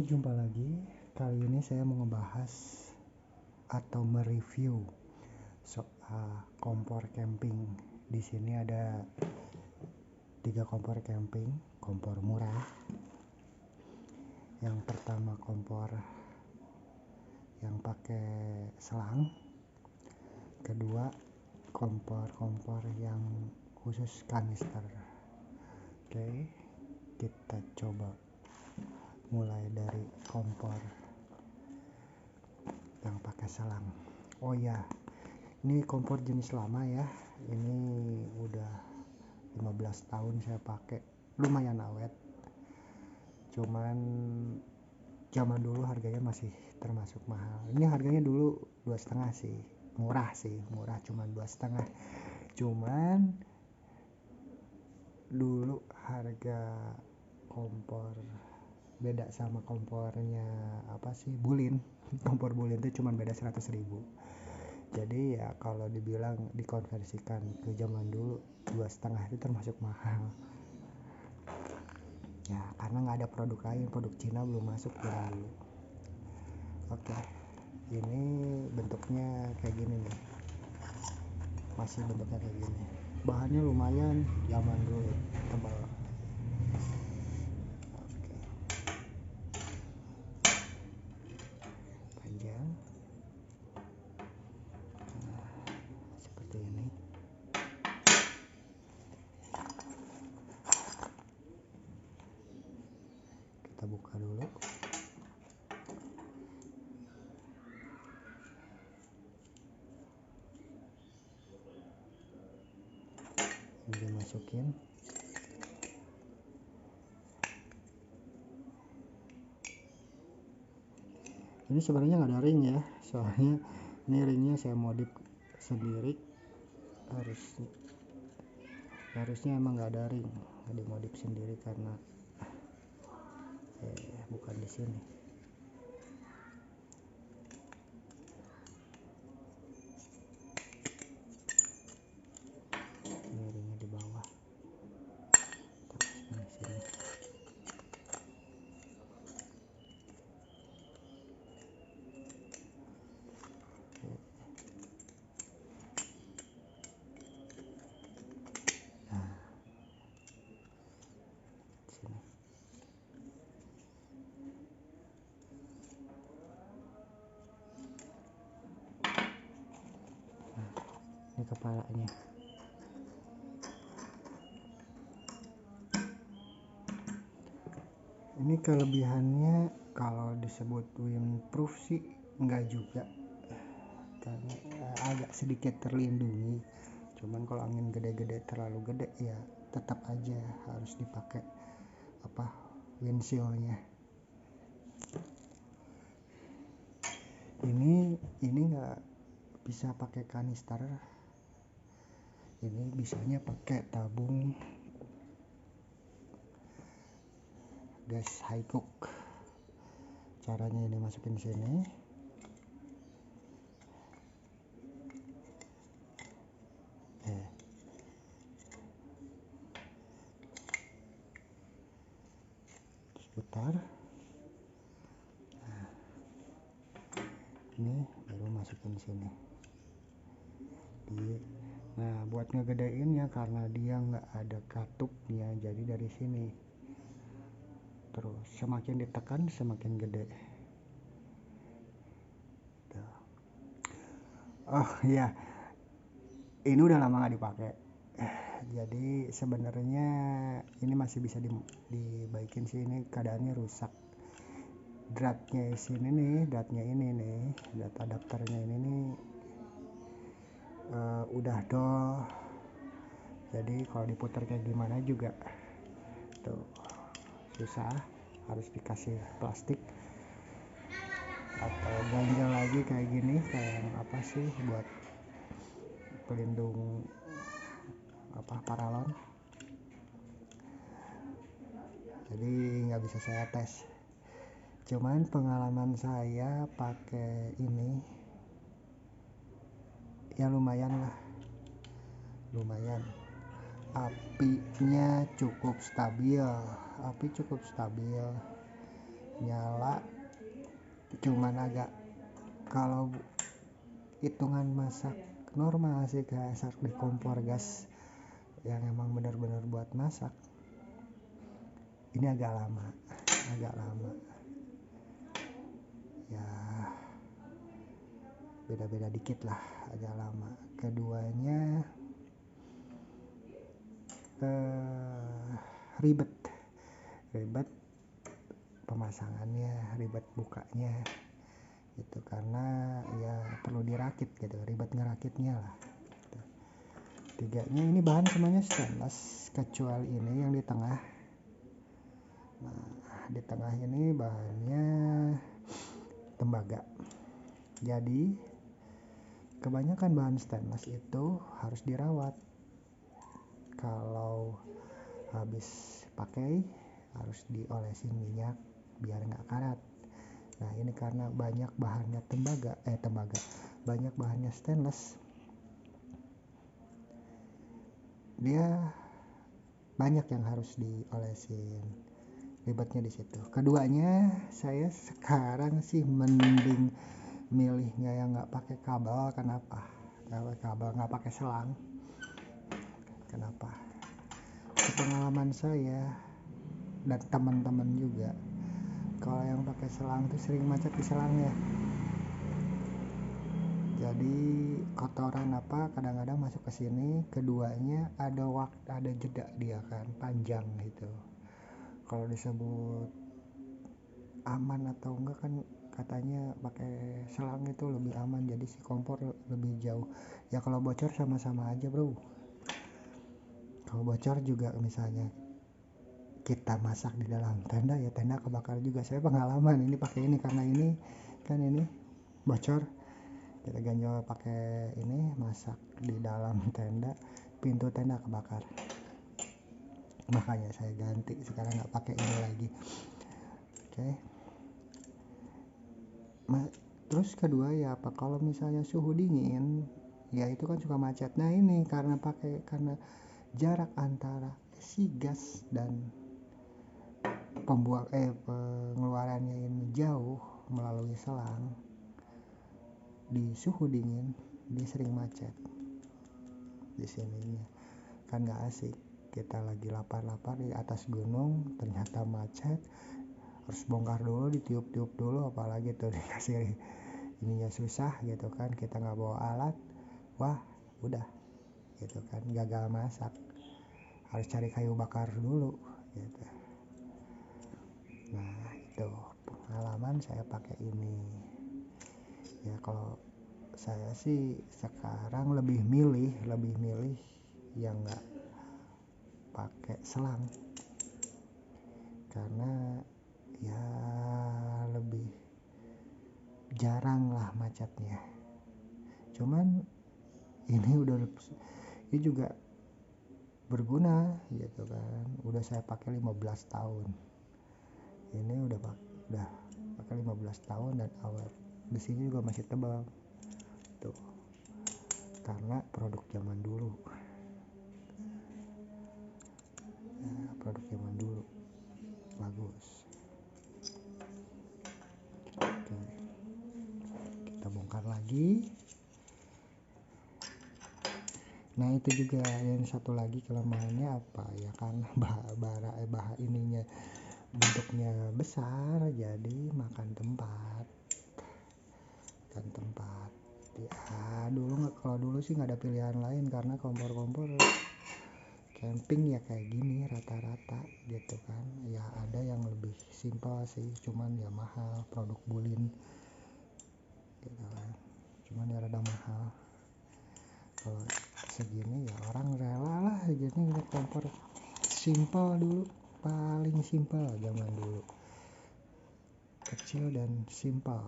Jumpa lagi. Kali ini saya mau ngebahas atau mereview soal kompor camping. Di sini ada 3 kompor camping, kompor murah. Yang pertama kompor yang pakai selang. Kedua kompor yang khusus kanister. Oke, kita coba mulai dari kompor yang pakai selang. Oh ya, ini kompor jenis lama ya. Ini udah 15 tahun saya pakai, lumayan awet. Cuman zaman dulu harganya masih termasuk mahal. Ini harganya dulu 2,5 sih, murah cuman 2,5. Cuman dulu harga kompor beda sama kompornya Bulin. Kompor Bulin itu cuma beda 100.000. Jadi ya kalau dibilang dikonversikan ke zaman dulu 2,5 itu termasuk mahal ya, karena nggak ada produk lain, produk Cina belum masuk zaman dulu. Oke, ini bentuknya kayak gini nih, masih bentuknya kayak gini. Bahannya lumayan zaman dulu, tebal. Panjang, seperti ini. Kita buka dulu. Ini dimasukin. Ini sebenarnya nggak ada ring ya, soalnya ini ringnya saya modif sendiri. Harusnya emang nggak ada ring, dimodif sendiri karena bukan di sini. Ini ringnya di bawah, terus di sini. Nah, sini. Nah, ini kepalanya. Ini kelebihannya kalau disebut windproof sih enggak juga, karena agak sedikit terlindungi. Cuman kalau angin gede-gede, terlalu gede ya tetap aja harus dipakai windshieldnya. Ini nggak bisa pakai kanister, ini bisanya pakai tabung gas high cook. Caranya ini masukin sini, terus putar. Nah, ini baru masukin sini. Nah, buat ngegedeinnya karena dia nggak ada katupnya, jadi dari sini. Terus semakin ditekan semakin gede. Tuh. Oh iya, ini udah lama nggak dipakai. Jadi sebenarnya ini masih bisa dibaikin sih. Ini keadaannya rusak. Dratnya sini nih, drat adapternya ini nih udah dol. Jadi kalau diputar kayak gimana juga tuh susah, harus dikasih plastik atau ganjel lagi kayak gini, kayak buat pelindung paralon. Jadi nggak bisa saya tes, cuman pengalaman saya pakai ini ya lumayan. Apinya cukup stabil, nyala, cuman agak kalau hitungan masak normal sih kayak masak di kompor gas yang emang benar-benar buat masak, ini agak lama ya, beda-beda dikit lah, agak lama. Keduanya ribet pemasangannya, ribet bukanya gitu, karena ya perlu dirakit gitu, ribet ngerakitnya lah gitu. Tiganya ini bahan semuanya stainless kecuali ini yang di tengah. Nah, di tengah ini bahannya tembaga, jadi kebanyakan bahan stainless itu harus dirawat. Kalau habis pakai harus diolesin minyak biar nggak karat. Nah ini karena banyak bahannya banyak bahannya stainless, dia banyak yang harus diolesin, ribetnya di situ. Keduanya saya sekarang sih mending milihnya yang nggak pakai kabel. Kenapa? Nggak pakai selang. Kenapa? Pengalaman saya dan teman-teman juga, kalau yang pakai selang tuh sering macet di selangnya. Jadi kotoran kadang-kadang masuk ke sini. Keduanya ada jeda dia kan panjang gitu. Kalau disebut aman atau enggak kan katanya pakai selang itu lebih aman, jadi si kompor lebih jauh. Ya kalau bocor sama-sama aja bro. Kalau bocor juga misalnya kita masak di dalam tenda, ya tenda kebakar juga. Saya pengalaman ini pakai ini karena ini kan ini bocor, kita ganjol pakai ini masak di dalam tenda, pintu tenda kebakar, makanya saya ganti sekarang nggak pakai ini lagi. Oke. Terus kedua ya kalau misalnya suhu dingin ya itu kan suka macet. Nah ini karena jarak antara si gas dan pengeluarannya ini jauh melalui selang, di suhu dingin dia sering macet di sininya kan. Nggak asik, kita lagi lapar-lapar di atas gunung ternyata macet, harus bongkar dulu, ditiup-tiup dulu, apalagi tuh dikasih ininya susah gitu kan, kita nggak bawa alat, wah udah gitu kan, gagal masak, harus cari kayu bakar dulu gitu. Nah itu pengalaman saya pakai ini ya. Kalau saya sih sekarang lebih milih yang nggak pakai selang, karena ya lebih jarang lah macetnya. Cuman ini juga berguna gitu kan, udah saya pakai 15 tahun ini, udah pakai 15 tahun dan awet, besinya juga masih tebal tuh, karena produk zaman dulu bagus. Oke, kita bongkar lagi. Nah itu juga yang satu lagi kelemahannya apa ya, karena bahan ininya bentuknya besar, jadi makan tempat ya. Kalau dulu sih nggak ada pilihan lain, karena kompor camping ya kayak gini rata-rata gitu kan. Ya ada yang lebih simpel sih, cuman ya mahal, produk Bulin gitu kan, cuman ya rada mahal. Kalau segini ya orang rela lah segini, kompor simpel dulu, paling simpel zaman dulu, kecil dan simpel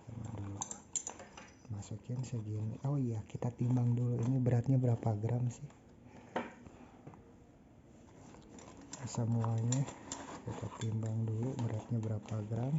zaman dulu. Masukin segini, oh iya kita timbang dulu ini beratnya berapa gram sih, semuanya kita timbang dulu beratnya berapa gram.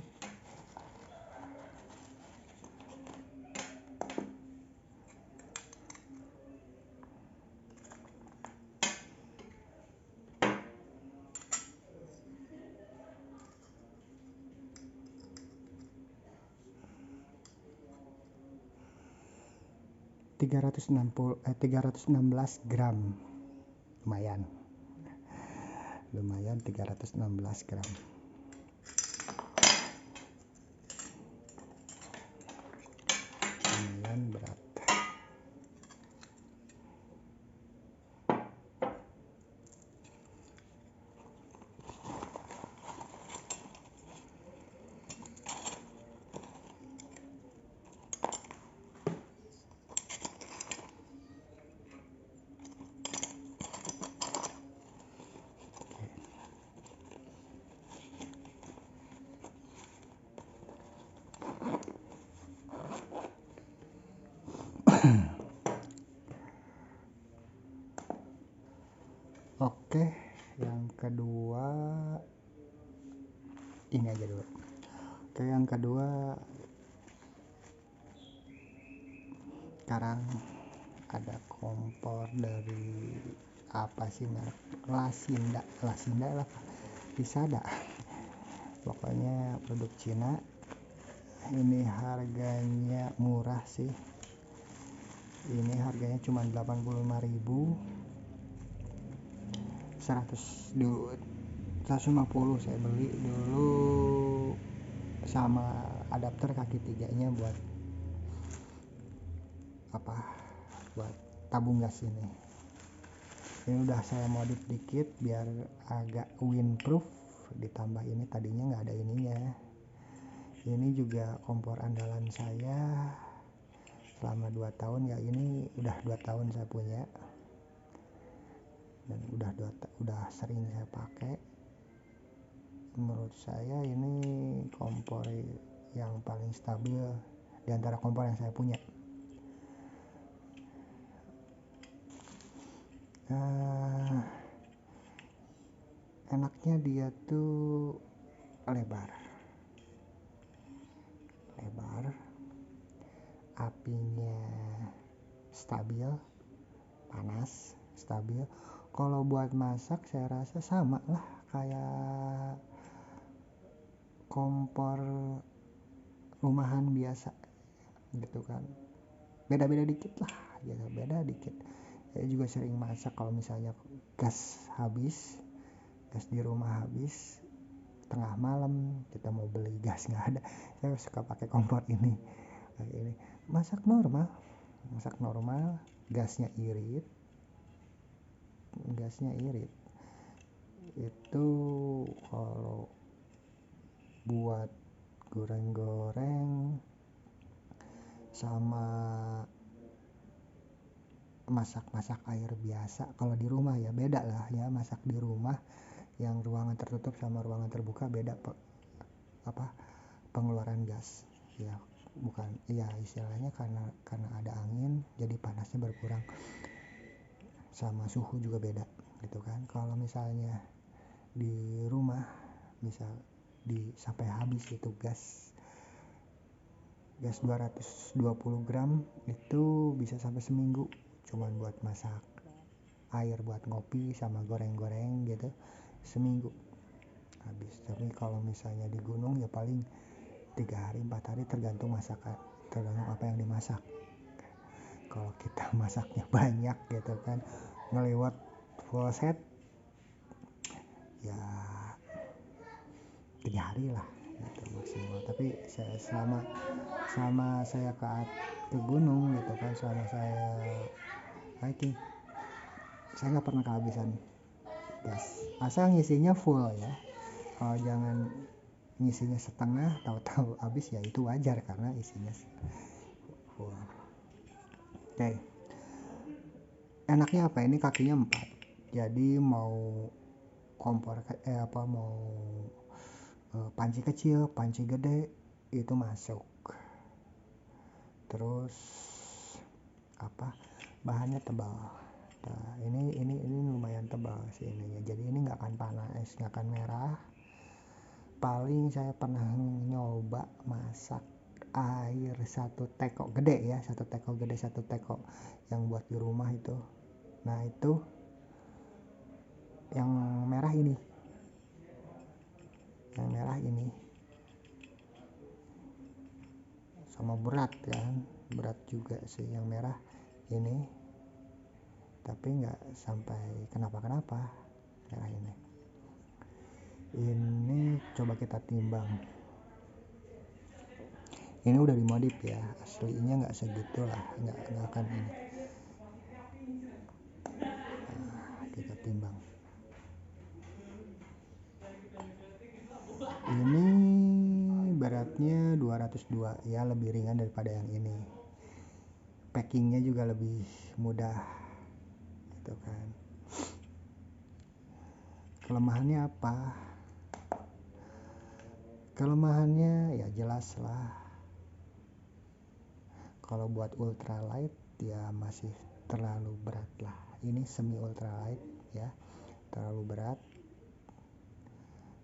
316 gram. Lumayan 316 gram. Lumayan berat. Oke, yang kedua ini aja dulu. Oke, yang kedua sekarang ada kompor dari apa sih merek, Lasinda lah, Lisada, pokoknya produk Cina. Ini harganya murah sih, ini harganya cuma 85.000, 150 saya beli dulu sama adapter kaki tiganya buat buat tabung gas ini udah saya modif dikit biar agak windproof, ditambah ini tadinya nggak ada ininya. Ini juga kompor andalan saya selama 2 tahun ya, ini udah 2 tahun saya punya dan udah sering saya pakai. Menurut saya ini kompor yang paling stabil di antara kompor yang saya punya. Enaknya dia tuh lebar, apinya stabil, panas stabil. Kalau buat masak saya rasa sama lah kayak kompor rumahan biasa gitu kan, beda-beda dikit lah gitu, beda dikit. Saya juga sering masak kalau misalnya gas di rumah habis tengah malam, kita mau beli gas nggak ada, saya suka pakai kompor ini. Masak normal, gasnya irit itu. Kalau buat goreng-goreng sama masak air biasa kalau di rumah ya beda lah ya. Masak di rumah yang ruangan tertutup sama ruangan terbuka beda pengeluaran gas ya, bukan ya istilahnya karena ada angin jadi panasnya berkurang, sama suhu juga beda gitu kan. Kalau misalnya di rumah misal sampai habis itu gas 220 gram itu bisa sampai seminggu cuman buat masak air buat ngopi sama goreng-goreng gitu, seminggu habis. Tapi kalau misalnya di gunung ya paling 3 hari 4 hari tergantung apa yang dimasak. Kalau kita masaknya banyak gitu kan, ngelewat full set ya 3 hari lah gitu maksimal. Tapi selama saya ke gunung gitu kan, selama saya hiking saya nggak pernah kehabisan gas, asal ngisinya full ya. Kalau jangan ngisinya setengah tahu-tahu habis ya itu wajar karena isinya full. Oke. Enaknya apa, ini kakinya 4, jadi mau kompor mau panci kecil, panci gede itu masuk. Terus bahannya tebal. Nah, ini lumayan tebal sih ininya. Jadi ini nggak akan panas, nggak akan merah. Paling saya pernah nyoba masak air 1 teko gede ya, 1 teko yang buat di rumah itu. Nah itu yang merah ini sama berat juga sih yang merah ini, tapi nggak sampai kenapa-kenapa ya. Ini coba kita timbang. Ini udah dimodif ya, aslinya nggak segitu lah, nggak akan ini. Nah, kita timbang. Ini beratnya 202 ya, lebih ringan daripada yang ini. Packingnya juga lebih mudah gitu kan. Kelemahannya apa? Kelemahannya ya jelas lah, kalau buat ultralight ya masih terlalu berat lah. Ini semi ultralight ya, terlalu berat.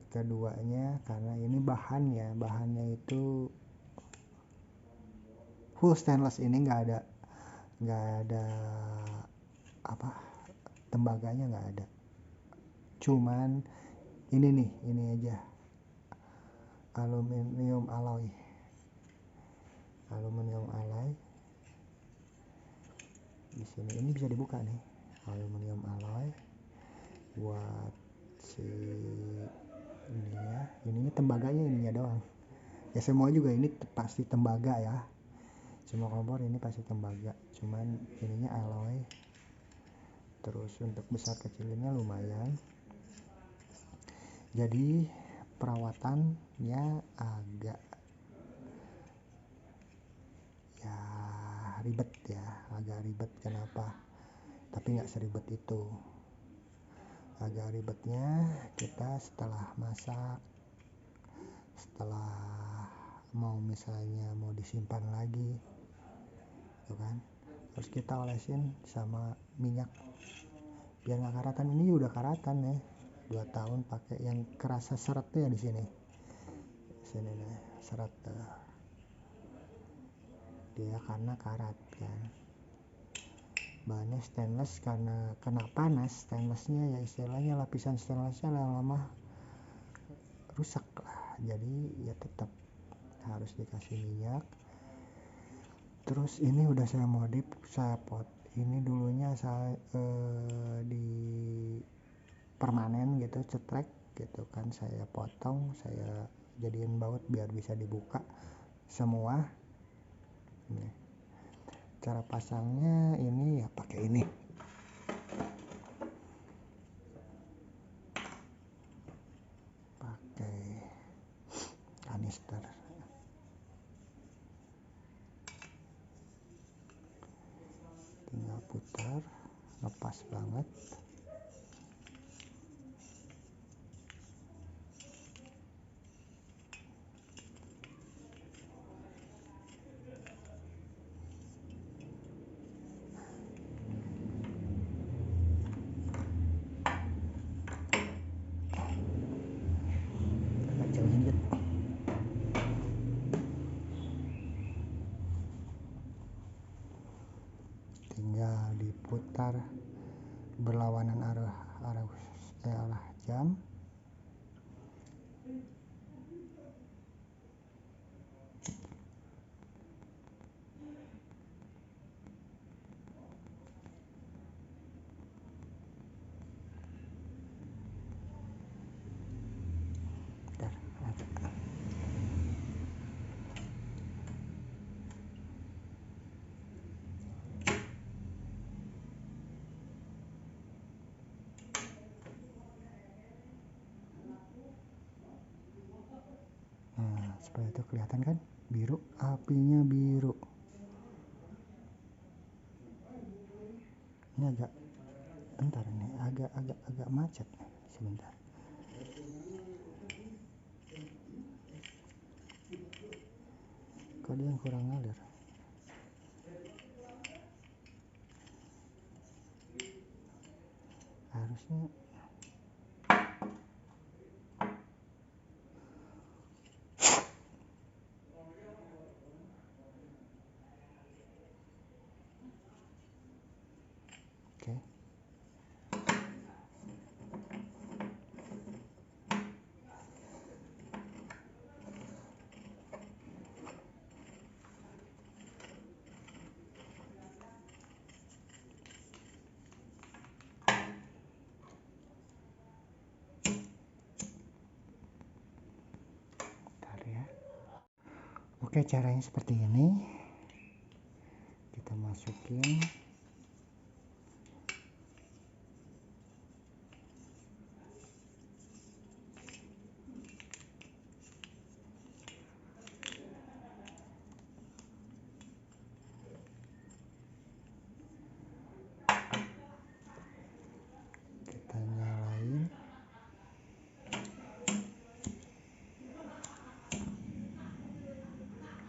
Keduanya karena ini bahannya itu full stainless, ini nggak ada apa, tembaganya nggak ada, cuman ini aja aluminium alloy di sini. Ini bisa dibuka nih, aluminium alloy buat si ininya tembaganya ininya doang ya. Semua juga ini pasti tembaga ya, semua kompor ini pasti tembaga, cuman ininya alloy. Terus untuk besar kecilinnya lumayan, jadi perawatannya agak ya ribet ya, agak ribet. Kenapa? Tapi nggak seribet itu. Agak ribetnya kita setelah masak, setelah misalnya mau disimpan lagi gitu kan, terus kita olesin sama minyak biar nggak karatan. Ini udah karatan ya, 2 tahun pakai. Yang kerasa seretnya di sini nih, seret dia karena karat kan. Bahannya stainless, karena kena panas stainlessnya ya, istilahnya lapisan stainlessnya lama-lama rusak lah, jadi ya tetap harus dikasih minyak. Terus ini udah saya modif, saya pot ini dulunya saya di permanen gitu, cetrek gitu kan, saya potong, saya jadiin baut biar bisa dibuka semua. Nih, cara pasangnya ini ya pakai ini, pakai kanister. Tinggal putar, lepas banget. Tinggal diputar berlawanan arah jam. Nah, seperti itu kelihatan kan, biru, apinya biru. Ini agak bentar, ini agak macet nih, sebentar. Kok dia yang kurang ngalir? Harusnya oke. Oke, caranya seperti ini. Kita masukin. Kita nyalain.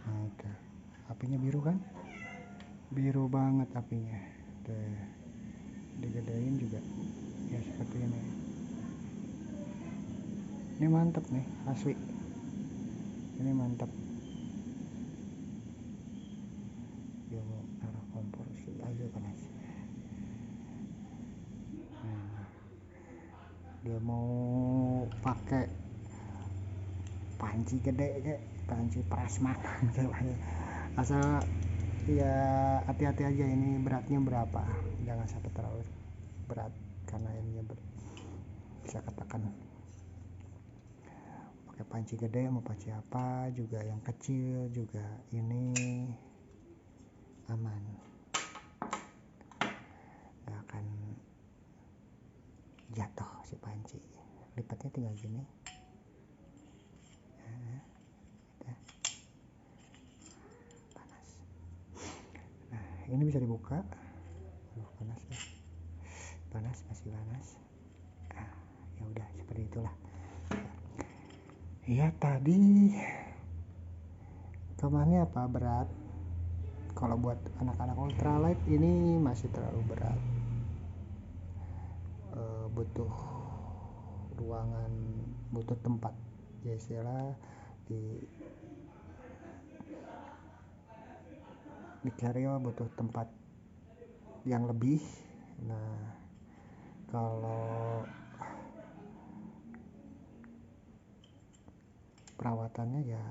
Oke, apinya biru kan? Biru banget apinya. Tuh, digedein juga ya seperti ini. Ini mantap nih, asli. Ini mantap. Dia mau taruh kompor sih aja panas. Nah, dia mau pakai panci gede kayak panci prasmanan asal ya hati-hati aja, ini beratnya berapa, jangan sampai terlalu berat karena ini bisa katakan. Pakai panci gede mau panci apa juga, yang kecil juga ini aman, gak akan jatuh si panci. Lipatnya tinggal gini. Panas. Nah, ini bisa dibuka. Panas ya. Panas, masih panas. Ya udah seperti itulah. Ya tadi kemana apa berat. Kalau buat anak-anak ultralight ini masih terlalu berat. Butuh ruangan, butuh tempat. Ya istilah di carrier butuh tempat yang lebih. Nah, kalau perawatannya ya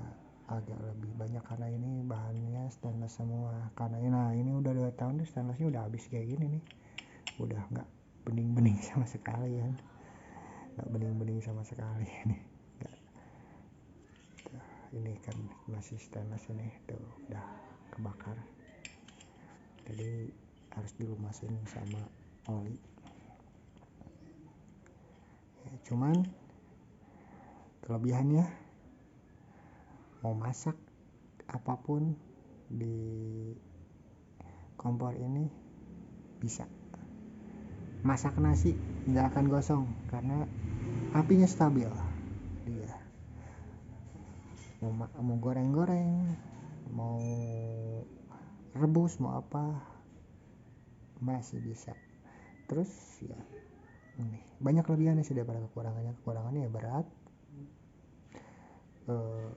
agak lebih banyak karena ini bahannya stainless semua. Karena ini udah 2 tahun tuh stainlessnya udah habis kayak gini nih, udah nggak bening-bening sama sekali kan, nggak bening-bening sama sekali nih. Ini kan masih stainless ini tuh udah kebakar, jadi harus dilumasin sama oli. Ya, cuman kelebihannya mau masak apapun di kompor ini bisa. Masak nasi nggak akan gosong karena apinya stabil. Dia mau goreng-goreng, mau rebus, mau apa masih bisa. Terus ya ini banyak kelebihannya sih daripada kekurangannya. Kekurangannya ya berat,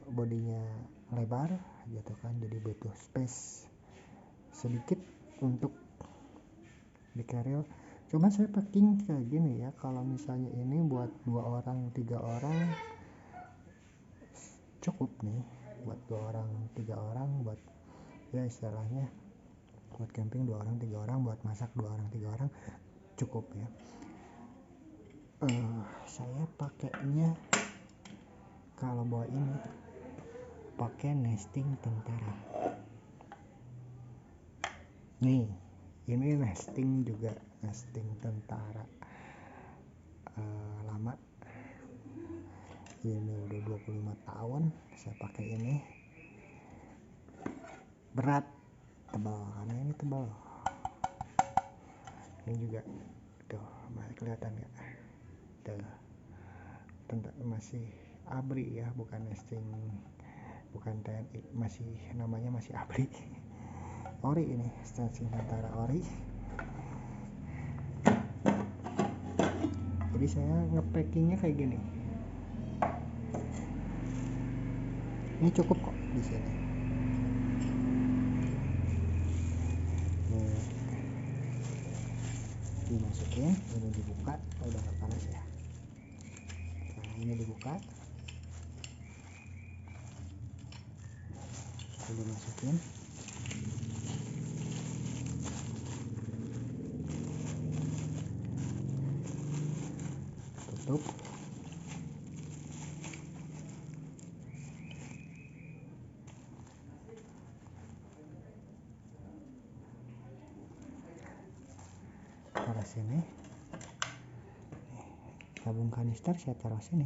bodinya lebar gitu kan, jadi butuh space sedikit untuk di carrier. Cuman saya packing kayak gini ya, kalau misalnya ini buat 2 orang 3 orang cukup nih, buat 2 orang 3 orang, buat ya istilahnya buat camping 2 orang 3 orang, buat masak 2 orang 3 orang cukup ya. Saya pakainya kalau bawa ini pakai nesting tentara. Nih, ini nesting juga, nesting tentara lama. Ini udah 25 tahun saya pakai ini. Berat, tebal, karena ini tebal. Ini juga tuh masih kelihatan ya, tuh masih ABRI ya, bukan nesting, bukan TNI, masih namanya masih ABRI. Ori ini, nesting tentara ori. Jadi saya ngepackingnya kayak gini. Ini cukup kok di sini. Dimasukin, ini dibuka, udah nggak panas ya. Nah, ini dibuka, ini masukin, tutup. taruh sini. Tabung kanister saya taruh sini.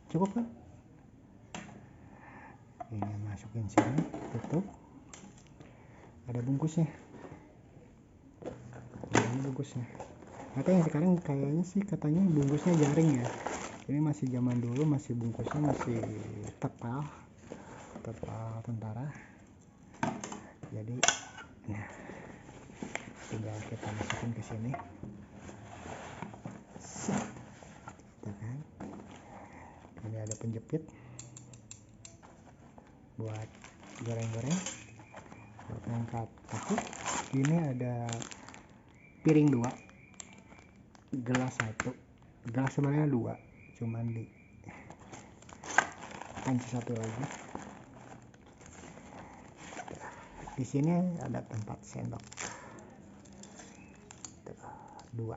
Cukup kan? Ini masukin sini, tutup. Ada bungkusnya. Ini bungkusnya. Katanya sekarang kayaknya sih katanya bungkusnya jaring ya. Ini masih zaman dulu, masih bungkusnya masih tepal tentara. Jadi, nah, tinggal kita masukin ke sini. Gitu kan. Ini ada penjepit buat goreng-goreng, buat ngangkat tahu. Ini ada piring 2, gelas 1, gelas sebenarnya 2, cuman di panci 1 lagi. Di sini ada tempat sendok 2,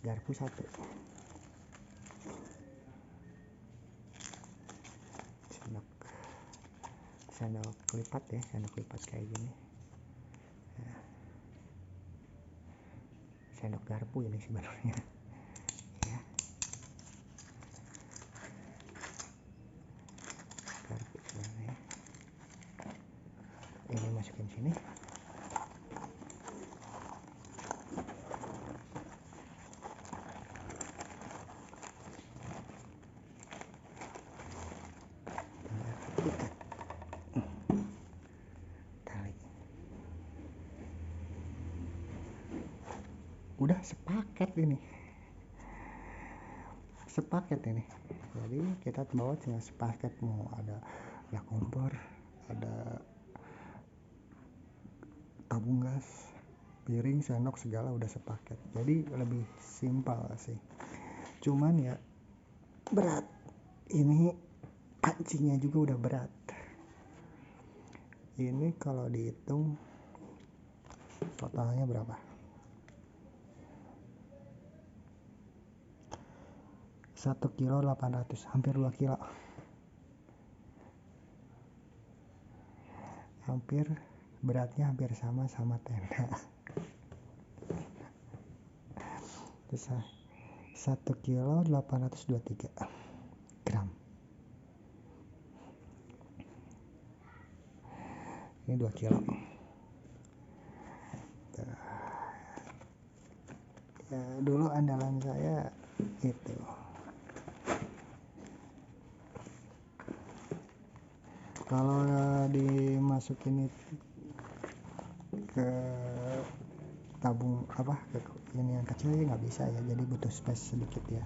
garpu 1. Sendok lipat ya, sendok lipat kayak gini. Nah, sendok garpu ini sebenarnya ya. Garpu sebenarnya. Ini masukin sini. Udah sepaket ini, jadi kita bawa tinggal sepaket. Mau ada kompor, ada tabung gas, piring, sendok, segala udah sepaket. Jadi lebih simpel sih, cuman ya berat. Ini pancinya juga udah berat. Ini kalau dihitung totalnya berapa? 1 kilo 800, hampir 2 kilo. Hampir beratnya hampir sama tenda. Terus 1 kilo 823 gram. Ini 2 kilo. Ya, dulu andalan saya itu. Kalau dimasukin itu ke tabung ke ini yang kecil ya nggak bisa ya, jadi butuh space sedikit ya.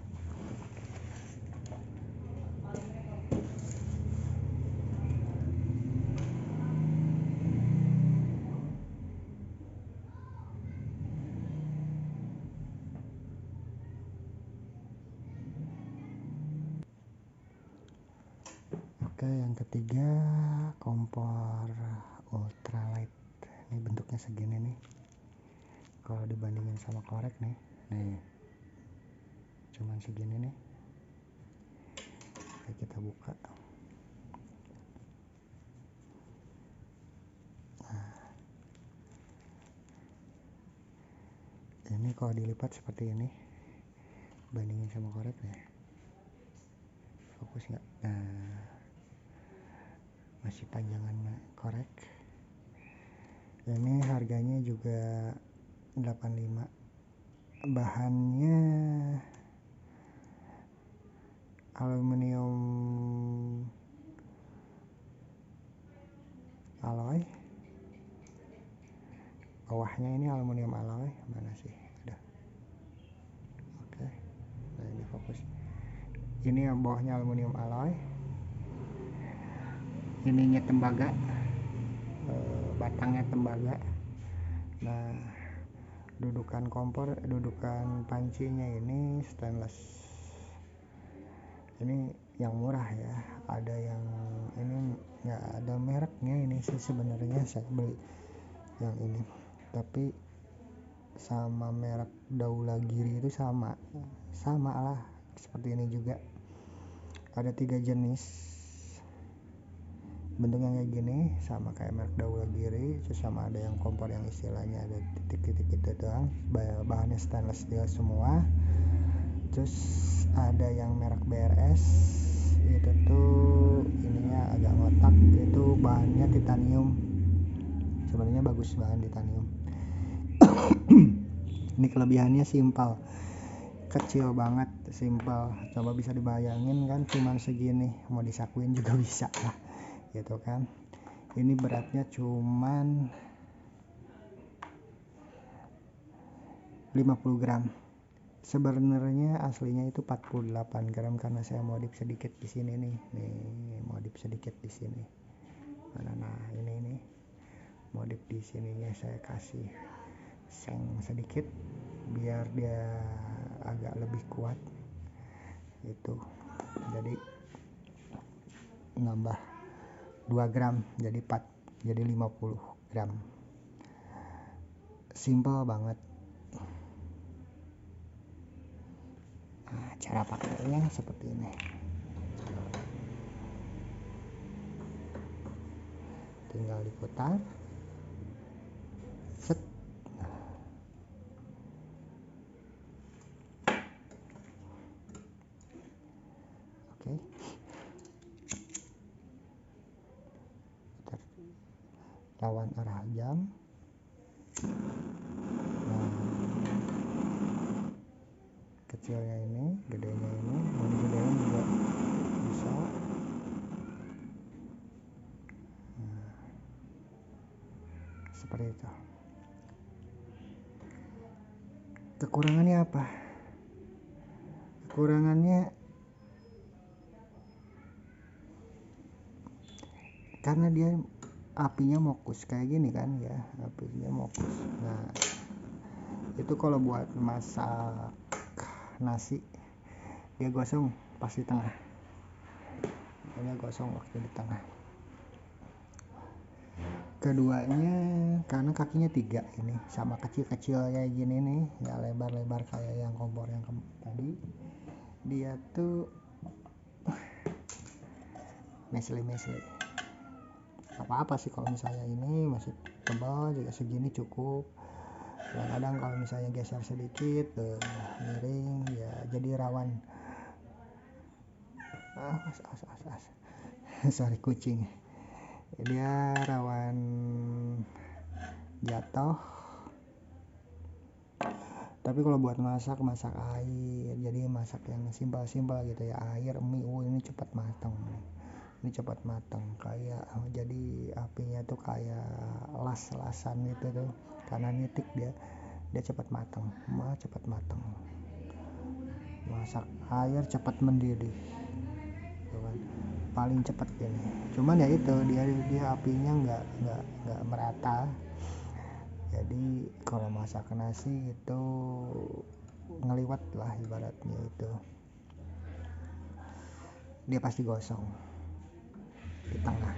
Oke, yang ketiga kompor ultralight. Ini bentuknya segini nih. Kalau dibandingin sama korek nih cuman segini nih. Oke, kita buka. Nah, ini kalau dilipat seperti ini, bandingin sama korek nih. Fokus nggak? Nah, masih panjangan korek. Ini harganya juga 85. Bahannya aluminium alloy. Bawahnya ini aluminium alloy. Mana sih? Ada. Oke. Nah, ini fokus. Ini yang bawahnya aluminium alloy. Ininya tembaga. Batangnya tembaga. Nah, dudukan pancinya ini stainless. Ini yang murah ya. Ada yang ini nggak ada mereknya ini sih sebenarnya, saya beli yang ini. Tapi sama merek Daulagiri itu sama lah seperti ini juga. Ada 3 jenis. bentuknya kayak gini, sama kayak merek Daula Giri. Terus sama ada yang kompor yang istilahnya ada titik-titik itu doang, bahannya stainless steel semua. Terus ada yang merek BRS, itu tuh ininya agak ngotak, itu bahannya titanium. Sebenarnya bagus bahan titanium. Ini kelebihannya simpel, kecil banget, simpel. Coba bisa dibayangin kan, cuman segini, mau disakuin juga bisa lah gitu kan. Ini beratnya cuman 50 gram. Sebenarnya aslinya itu 48 gram karena saya modif sedikit di sini nih. Modif sedikit di sini. Nah, ini modif di sininya saya kasih seng sedikit biar dia agak lebih kuat. Itu. Jadi nambah 2 gram jadi 50 gram. Simple banget. Nah, cara pakainya seperti ini. Tinggal diputar. Set. Oke. Putar. Lawan arah jam. Kecilnya ini, gedenya ini, mau digedein juga bisa. Seperti itu. Kekurangannya apa? Kekurangannya karena dia apinya fokus kayak gini kan ya, apinya fokus. Nah, itu kalau buat masak nasi dia gosong pas di tengah, dia gosong waktu di tengah. Keduanya karena kakinya 3 ini, sama kecil-kecil kayak gini nih, nggak lebar-lebar kayak yang kompor yang tadi. Dia tuh mesli apa-apa sih kalau misalnya ini masih tebal juga segini cukup. Kadang-kadang kalau misalnya geser sedikit miring ya jadi rawan sorry kucing, dia rawan jatuh. Tapi kalau buat masak air, jadi masak yang simpel gitu ya, air mie ini cepat matang. Kayak jadi apinya tuh kayak las-lasan gitu tuh karena nitik dia cepat matang. Masak air cepat mendidih gitu kan, paling cepat gini. Cuman ya itu dia apinya nggak merata. Jadi kalau masak nasi itu ngeliwat lah ibaratnya, itu dia pasti gosong di tengah.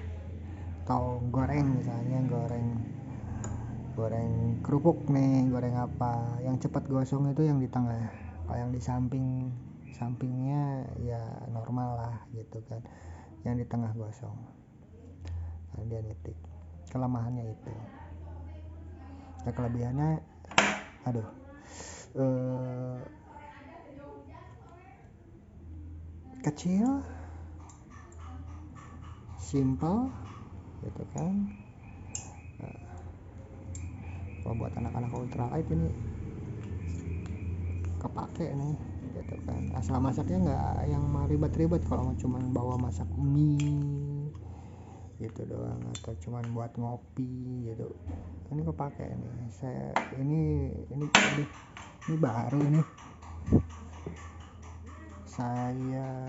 Atau goreng misalnya, goreng kerupuk nih, goreng apa yang cepat gosong itu yang di tengah. Kalau yang di sampingnya ya normal lah gitu kan, yang di tengah gosong. Nah, dia nitik. Kelemahannya itu. Nah, kelebihannya kecil, simple gitu kan. Kalau buat anak-anak ultralight ini kepake nih gitu kan. Asal masaknya nggak yang ribet-ribet, kalau cuma bawa masak mie gitu doang atau cuma buat ngopi gitu, ini kepake nih. Ini baru ini, saya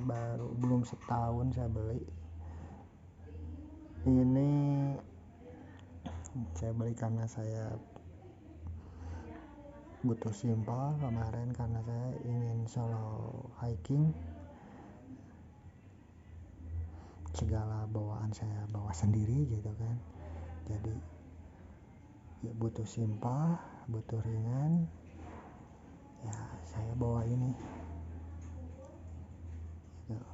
baru belum setahun saya beli ini. Saya beli karena saya butuh simpel kemarin, karena saya ingin solo hiking, segala bawaan saya bawa sendiri gitu kan. Jadi ya butuh simpel, butuh ringan, ya saya bawa ini gitu.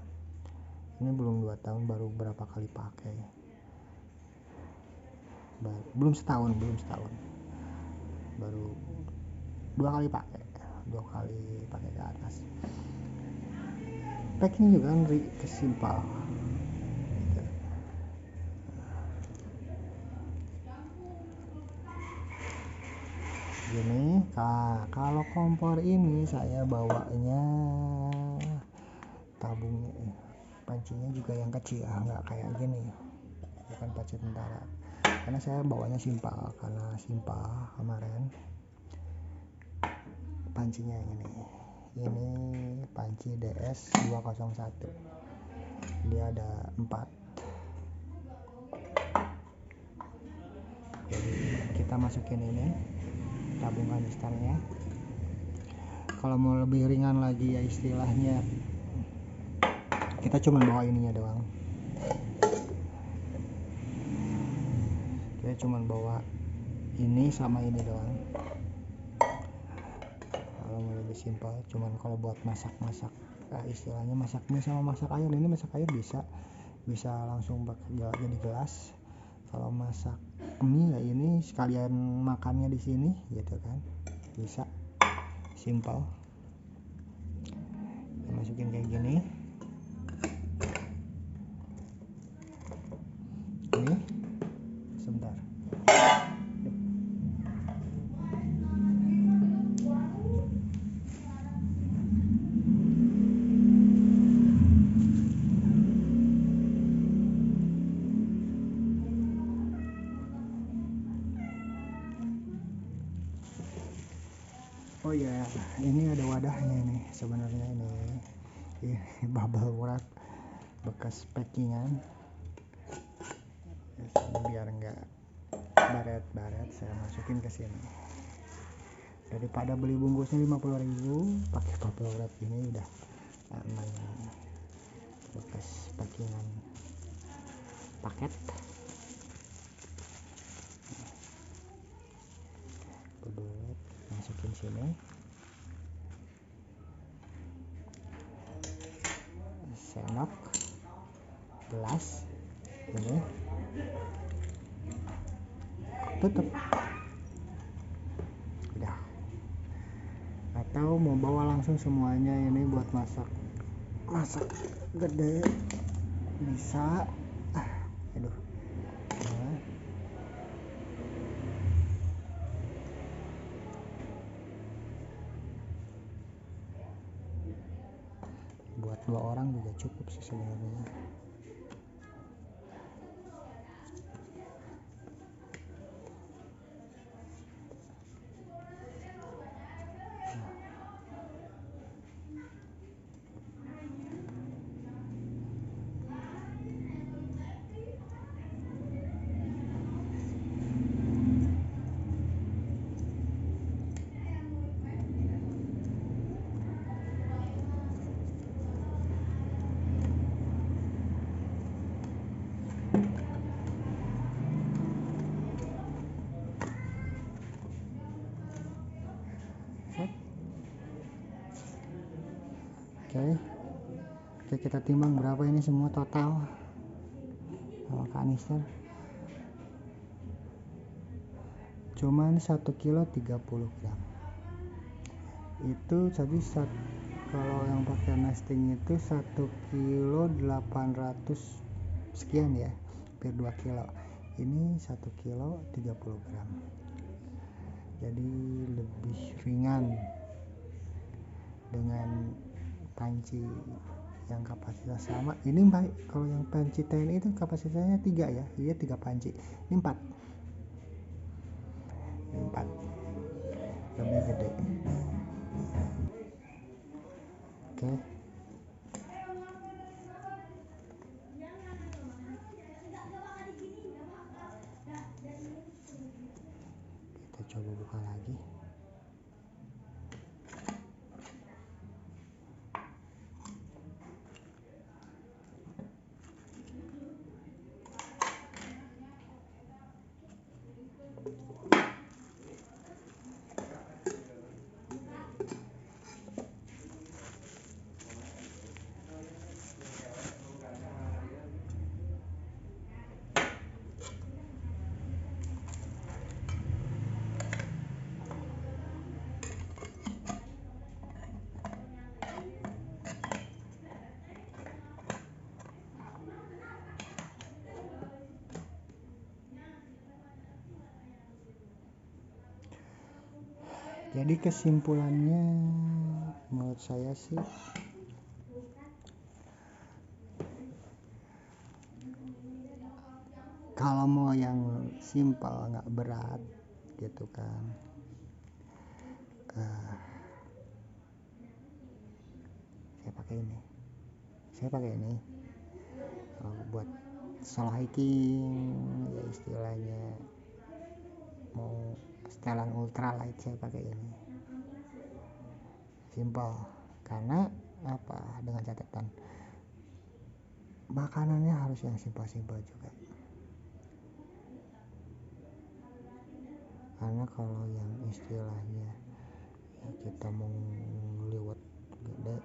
Ini belum 2 tahun, baru berapa kali pakai. Belum setahun, baru 2 kali pakai ke atas. Packnya juga simpel gitu. Gini, kalau kompor ini saya bawanya tabungnya, pancinya juga yang kecil, nggak kayak gini, bukan panci tentara, karena saya bawanya simpel. Kemarin pancinya ini panci DS 201, dia ada 4. Jadi kita masukin ini tabung kanisternya. Kalau mau lebih ringan lagi ya istilahnya, kita cuma bawa ininya doang. Kita cuma bawa ini sama ini doang. Kalau mau lebih simpel, cuman kalau buat masak, istilahnya masak mie sama masak air, ini masak air bisa langsung jadi gelas. Kalau masak mie ya ini sekalian makannya di sini gitu kan, bisa simpel. Kita masukin kayak gini. Ini sebentar. Oh ya, ini ada wadahnya nih sebenarnya, ini bubble wrap bekas packingan. Biar enggak baret-baret, saya masukin ke sini. Daripada beli bungkusnya 50.000, pakai bubble wrap ini udah aman, bekas packingan paket. Masukin sini, sendok, gelas, ini tutup, udah. Atau mau bawa langsung semuanya ini buat masak gede bisa. Aduh, nah. Buat 2 orang juga cukup sih sebenarnya. Oke, kita timbang berapa ini semua total sama kanister. Cuman 1 kilo 30 gram. Itu tadi kalau yang pakai nesting itu 1 kilo 800 sekian ya, hampir 2 kilo. Ini 1 kilo 30 gram. Jadi lebih ringan dengan panci yang kapasitas sama. Ini kalau yang panci TNI itu kapasitasnya 3 ya, 3 panci. Ini 4. Lebih gede. Oke. Kita coba buka lagi. Jadi kesimpulannya menurut saya sih kalau mau yang simpel nggak berat gitu kan, saya pakai ini buat solo hiking ya istilahnya, mau setelan ultralight saya pakai ini simpel. Karena apa, dengan catatan makanannya harus yang simpel-simpel juga, karena kalau yang istilahnya ya kita mau liwat gede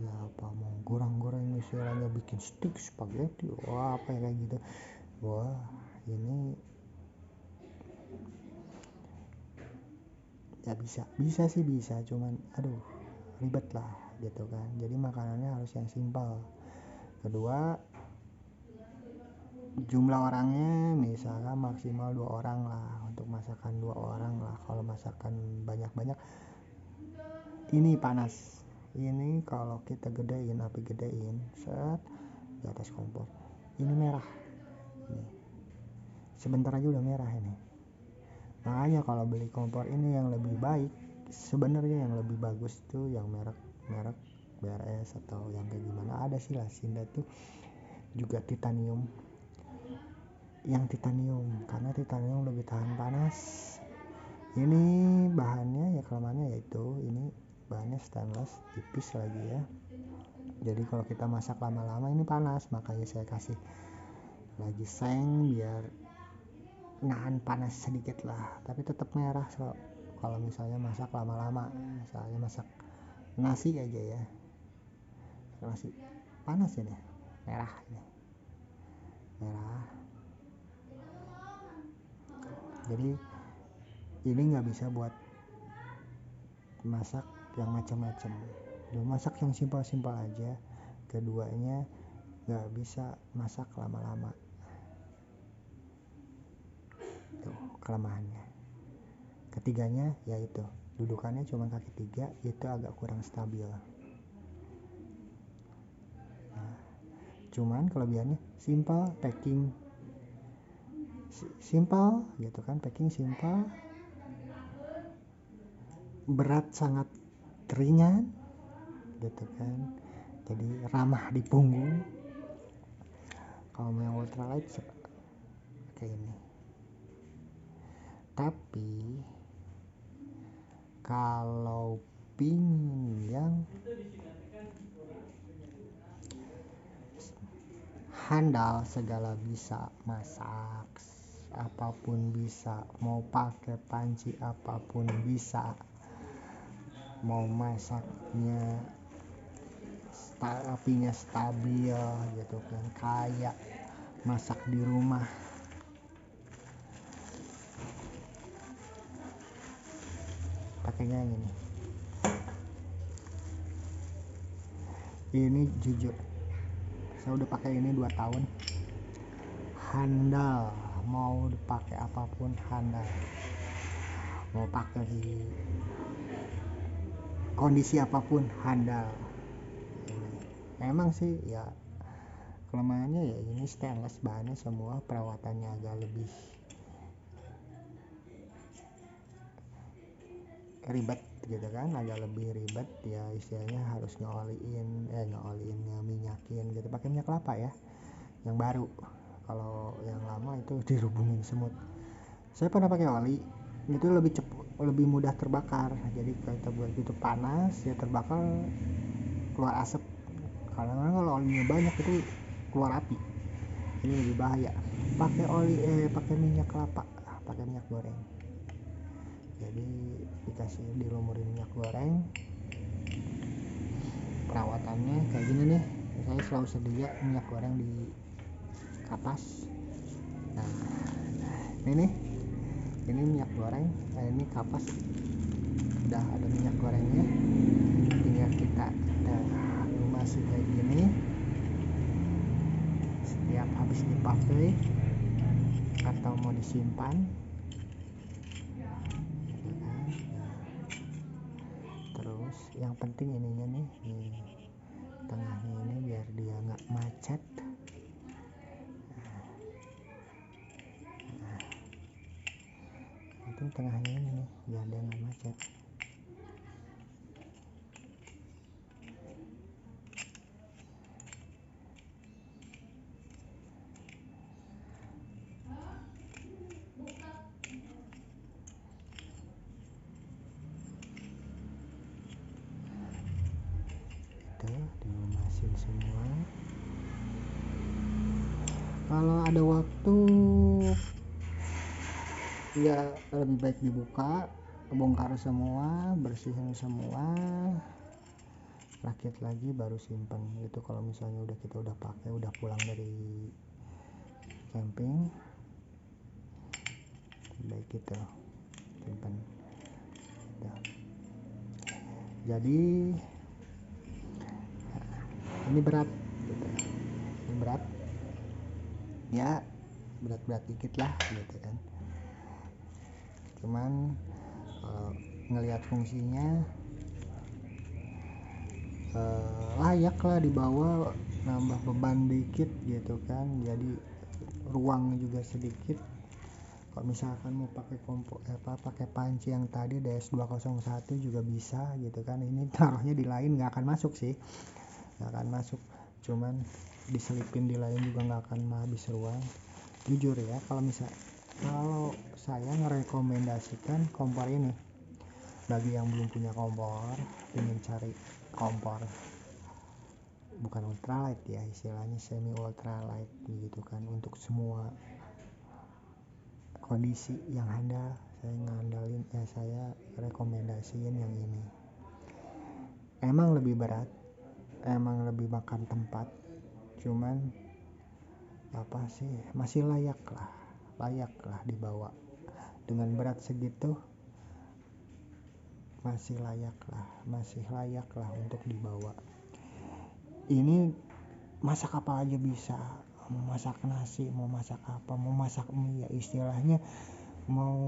ya apa mau goreng-goreng istilahnya bikin stick spaghetti wah apa ya kayak gitu, wah ini ya bisa sih bisa, cuman aduh ribet lah gitu kan. Jadi makanannya harus yang simpel. Kedua, jumlah orangnya misalkan maksimal 2 orang lah, untuk masakan 2 orang lah. Kalau masakan banyak-banyak ini panas, ini kalau kita gedein, api gedein set di atas kompor ini merah nih, sebentar aja udah merah ini. Makanya kalau beli kompor ini yang lebih baik sebenarnya, yang lebih bagus tuh yang merek BRS atau yang kayak gimana, ada sih lah Sinda tuh juga titanium, yang titanium karena titanium lebih tahan panas. Ini bahannya ya kelemahannya yaitu ini bahannya stainless tipis lagi ya, jadi kalau kita masak lama-lama ini panas, makanya saya kasih lagi seng biar nahan panas sedikit lah, tapi tetap merah. So, kalau misalnya masak lama-lama, misalnya masak nasi aja ya, nasi panas ini merah ini merah. Jadi ini nggak bisa buat masak yang macam-macam, masak yang simpel-simpel aja. Keduanya nggak bisa masak lama-lama, tuh kelemahannya. Ketiganya yaitu dudukannya cuma kaki 3, itu agak kurang stabil. Nah, cuman kelebihannya simple, packing simple gitu kan, packing simple, berat sangat ringan gitu kan, jadi ramah di punggung. Kalau yang ultralight kayak ini. Tapi kalau pingin yang handal segala bisa masak, apapun bisa, mau pakai panci apapun bisa, mau masaknya apinya stabil gitu kan, kayak masak di rumah. Pakainya yang ini jujur saya udah pakai ini 2 tahun, handal, mau dipakai apapun handal, mau pakai di kondisi apapun handal. Emang sih ya kelemahannya ya ini stainless, bahannya semua perawatannya agak lebih ribet gitu kan, agak lebih ribet ya, istilahnya harus ngeminyakin gitu, pakai minyak kelapa ya yang baru. Kalau yang lama itu dirubungin semut. Saya pernah pakai oli, itu lebih mudah terbakar. Jadi kalau kita buat itu panas ya terbakar, keluar asap. Kadang-kadang kalau olinya banyak itu keluar api, ini lebih bahaya. Pakai minyak kelapa, pakai minyak goreng. Jadi dikasih dilumurin minyak goreng, perawatannya kayak gini nih, saya selalu sedia minyak goreng di kapas. Nah ini minyak goreng, ini kapas udah ada minyak gorengnya, tinggal kita masih kayak gini. Setiap habis dipakai atau mau disimpan yang penting ininya nih di tengahnya ini biar dia nggak macet. Penting tengahnya ini nih biar dia nggak macet. Dilumasin semua. Kalau ada waktu ya lebih baik dibuka, bongkar semua, bersihin semua, rakit lagi baru simpen. Itu kalau misalnya kita udah pakai, udah pulang dari camping, baik gitu simpen. Jadi ini berat gitu. Ini berat ya, berat dikit lah gitu kan, cuman ngelihat fungsinya layak lah dibawa, nambah beban dikit gitu kan, jadi ruang juga sedikit. Kalau misalkan mau pakai pakai panci yang tadi DS201 juga bisa gitu kan, ini taruhnya di lain nggak akan masuk sih, nggak akan masuk, cuman diselipin di lain juga nggak akan habis ruang. Jujur ya, kalau saya merekomendasikan kompor ini bagi yang belum punya kompor, ingin cari kompor bukan ultralight ya, istilahnya semi ultralight gitu kan, untuk semua kondisi yang handal. Saya rekomendasiin yang ini. Emang lebih berat, emang lebih makan tempat, cuman apa sih, masih layak lah dibawa. Dengan berat segitu masih layak lah untuk dibawa. Ini masak apa aja bisa, mau masak nasi, mau masak apa, mau masak mie ya istilahnya, mau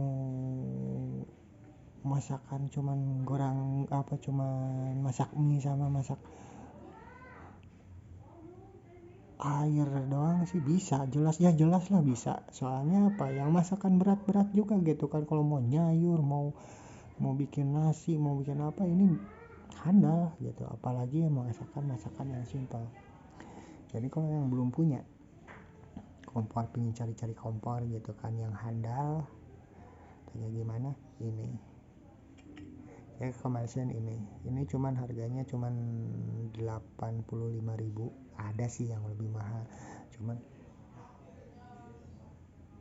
masakan cuman masak mie sama masak air doang sih bisa, jelas lah bisa. Soalnya apa, yang masakan berat juga gitu kan, kalau mau nyayur, mau bikin nasi, mau bikin apa, ini handal gitu, apalagi yang masakan yang simpel. Jadi kalau yang belum punya kompor, pingin cari kompor gitu kan yang handal, tanya gimana, ini ya kemarin ini cuman harganya cuman 85.000. Ada sih yang lebih mahal, cuman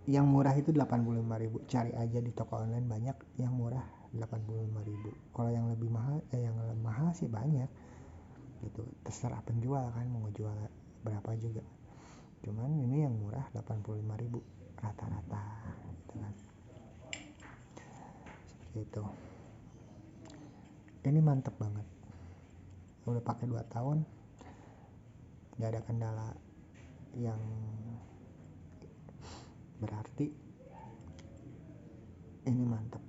yang murah itu 85.000. Cari aja di toko online banyak yang murah 85.000. Kalau yang lebih mahal yang mahal sih banyak gitu, terserah penjual kan mau ngejual berapa juga, cuman ini yang murah 85.000 rata-rata gitu kan. Gitu. Ini mantep banget, udah pakai 2 tahun nggak ada kendala yang berarti. Ini mantep,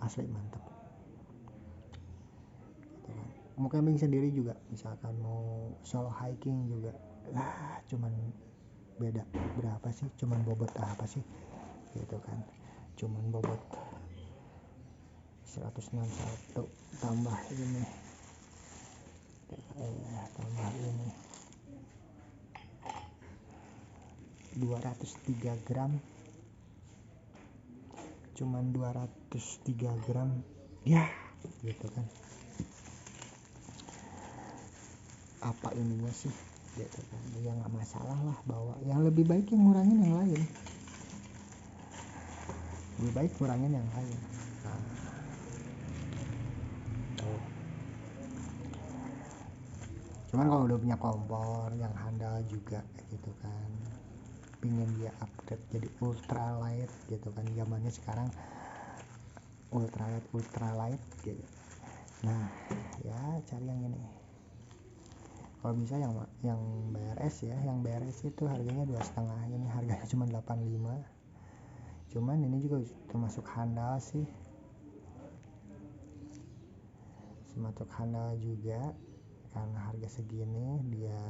asli mantep gitu kan. Mau camping sendiri juga, misalkan mau solo hiking juga cuman beda berapa sih, cuman bobot apa sih gitu kan, cuman bobot 161 tambah ini tambah ini 203 gram, cuman 203 gram ya gitu kan. Apa ininya sih gitu kan, ya nggak masalah lah bawa. Yang lebih baik yang ngurangin yang lain, lebih baik kurangin yang lain. Cuman kalau udah punya kompor yang handal juga gitu kan, pingin dia upgrade jadi ultralight gitu kan, zamannya sekarang ultralight gitu. Nah ya cari yang ini, kalau bisa yang BRS ya, yang BRS itu harganya 2,5, ini harganya cuma 85. Cuman ini juga termasuk handal sih, sematok handal juga karena harga segini. Dia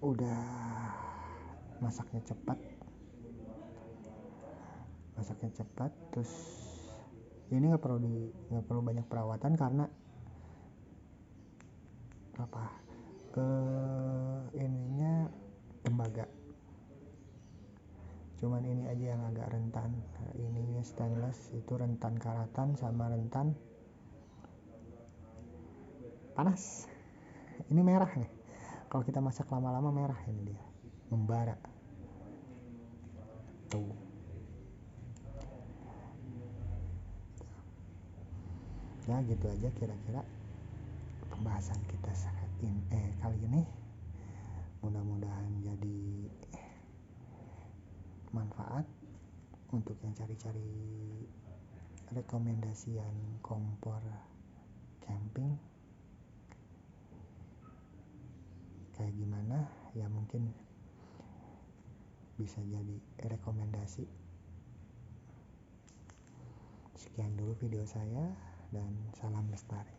udah masaknya cepat, terus ini nggak perlu banyak perawatan karena ininya tembaga. Cuman ini aja yang agak rentan. Ininya stainless, itu rentan karatan sama rentan panas. Ini merah nih, kalau kita masak lama-lama merah, ini dia membara tuh. Ya gitu aja kira-kira pembahasan kita kali ini. Mudah-mudahan jadi manfaat untuk yang cari-cari rekomendasian kompor camping kayak gimana ya, mungkin bisa jadi rekomendasi. Sekian dulu video saya dan salam lestari.